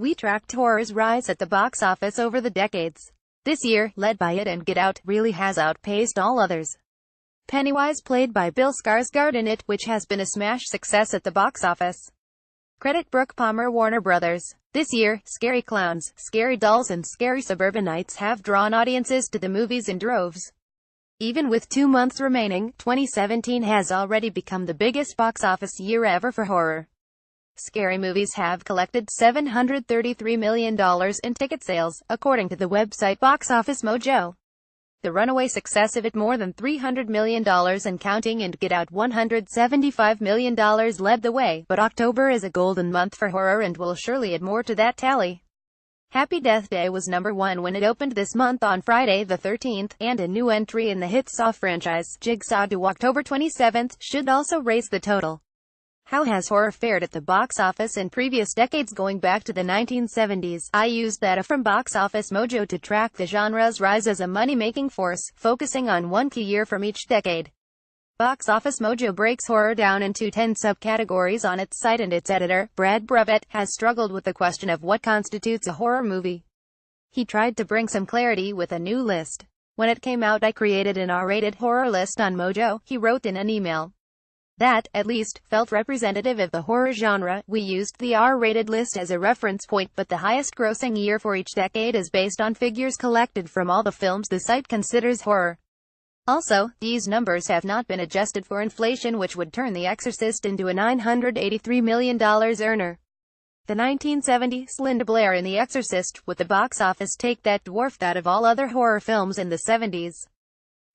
We tracked horror's rise at the box office over the decades. This year, led by It and Get Out, really has outpaced all others. Pennywise, played by Bill Skarsgård in It, which has been a smash success at the box office. Credit Brooke Palmer. Warner Brothers. This year, scary clowns, scary dolls and scary suburbanites have drawn audiences to the movies in droves. Even with 2 months remaining, 2017 has already become the biggest box office year ever for horror. Scary movies have collected $733 million in ticket sales, according to the website Box Office Mojo. The runaway success of It, more than $300 million and counting, and Get Out $175 million led the way, but October is a golden month for horror and will surely add more to that tally. Happy Death Day was number 1 when it opened this month on Friday the 13th, and a new entry in the hit Saw franchise, Jigsaw, due October 27th, should also raise the total. How has horror fared at the box office in previous decades? Going back to the 1970s, I used data from Box Office Mojo to track the genre's rise as a money-making force, focusing on one key year from each decade. Box Office Mojo breaks horror down into 10 subcategories on its site, and its editor, Brad Brevet, has struggled with the question of what constitutes a horror movie. He tried to bring some clarity with a new list. When it came out, I created an R-rated horror list on Mojo, he wrote in an email. That, at least, felt representative of the horror genre. We used the R-rated list as a reference point, but the highest grossing year for each decade is based on figures collected from all the films the site considers horror. Also, these numbers have not been adjusted for inflation, which would turn The Exorcist into a $983 million earner. The 1970s Linda Blair in The Exorcist, with the box office take that dwarfed that of all other horror films in the 70s.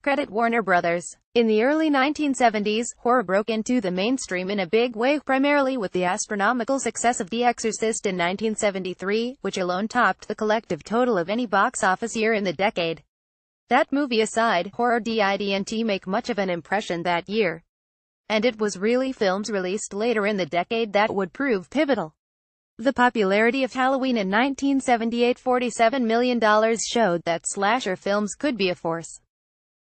Credit Warner Brothers. In the early 1970s, horror broke into the mainstream in a big way, primarily with the astronomical success of The Exorcist in 1973, which alone topped the collective total of any box office year in the decade. That movie aside, horror didn't make much of an impression that year. And it was really films released later in the decade that would prove pivotal. The popularity of Halloween in 1978, $47 million, showed that slasher films could be a force.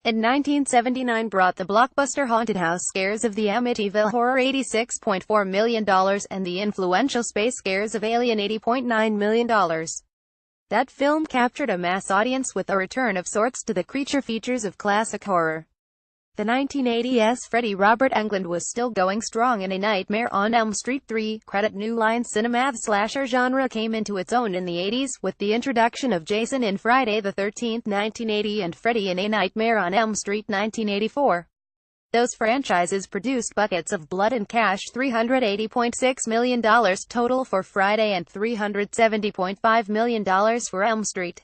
In 1979 brought the blockbuster Haunted House Scares of the Amityville Horror $86.4 million, and the influential Space Scares of Alien $80.9 million. That film captured a mass audience with a return of sorts to the creature features of classic horror. The 1980s Freddy Robert Englund was still going strong in A Nightmare on Elm Street 3. Credit New Line Cinema. The slasher genre came into its own in the 80s, with the introduction of Jason in Friday the 13th 1980 and Freddy in A Nightmare on Elm Street 1984. Those franchises produced buckets of blood and cash, $380.6 million total for Friday and $370.5 million for Elm Street.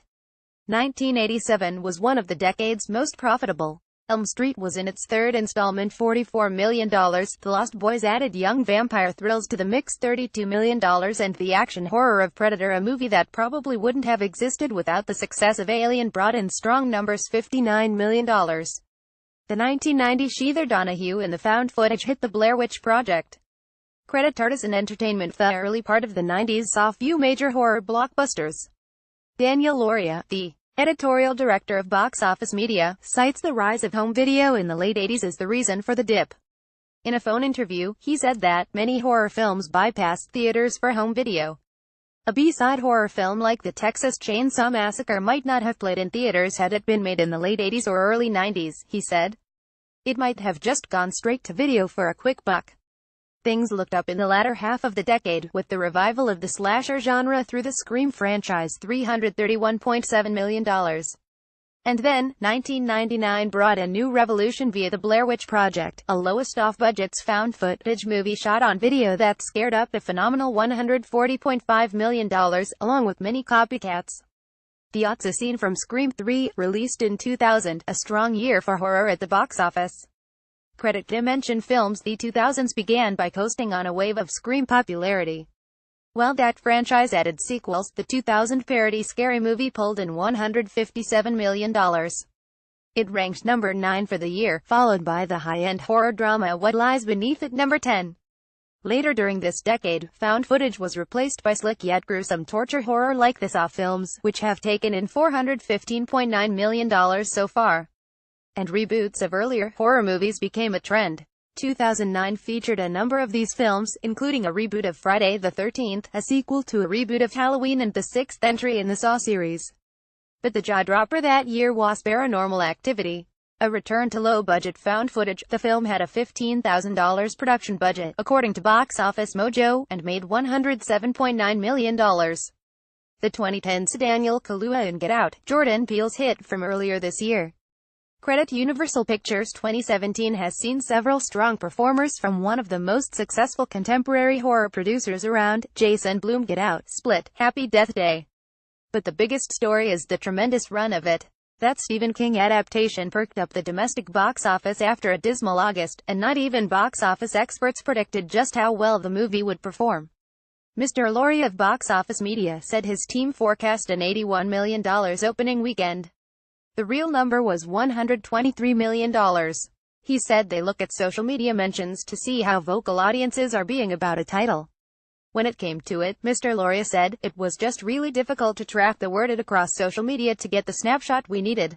1987 was one of the decade's most profitable. Elm Street was in its third installment, $44 million. The Lost Boys added young vampire thrills to the mix, $32 million, and the action horror of Predator, a movie that probably wouldn't have existed without the success of Alien, brought in strong numbers, $59 million. The 1990 Heather Donahue in the found footage hit The Blair Witch Project. Credit Artisan Entertainment. The early part of the 90s saw few major horror blockbusters. Daniel Lauria, the editorial director of Box Office Media, cites the rise of home video in the late 80s as the reason for the dip. In a phone interview, he said that many horror films bypassed theaters for home video. A B-side horror film like The Texas Chainsaw Massacre might not have played in theaters had it been made in the late 80s or early 90s, he said. It might have just gone straight to video for a quick buck. Things looked up in the latter half of the decade, with the revival of the slasher genre through the Scream franchise, $331.7 million. And then, 1999 brought a new revolution via The Blair Witch Project, a lowest off-budgets found footage movie shot on video that scared up a phenomenal $140.5 million, along with many copycats. The Otsa scene from Scream 3, released in 2000, a strong year for horror at the box office. Credit Dimension Films. The 2000s began by coasting on a wave of Scream popularity. While that franchise added sequels, the 2000 parody Scary Movie pulled in $157 million. It ranked number 9 for the year, followed by the high-end horror drama What Lies Beneath at number 10. Later during this decade, found footage was replaced by slick yet gruesome torture horror like the Saw films, which have taken in $415.9 million so far. And reboots of earlier horror movies became a trend. 2009 featured a number of these films, including a reboot of Friday the 13th, a sequel to a reboot of Halloween, and the sixth entry in the Saw series. But the jaw-dropper that year was Paranormal Activity, a return to low-budget found footage. The film had a $15,000 production budget, according to Box Office Mojo, and made $107.9 million. The 2010's Daniel Kaluuya in Get Out, Jordan Peele's hit from earlier this year. Credit Universal Pictures. 2017 has seen several strong performers from one of the most successful contemporary horror producers around, Jason Blum. Get Out, Split, Happy Death Day. But the biggest story is the tremendous run of it. That Stephen King adaptation perked up the domestic box office after a dismal August, and not even box office experts predicted just how well the movie would perform. Mr. Laurie of Box Office Media said his team forecast an $81 million opening weekend. The real number was $123 million. He said they look at social media mentions to see how vocal audiences are being about a title. When it came to it, Mr. Laurie said, it was just really difficult to track the word across social media to get the snapshot we needed.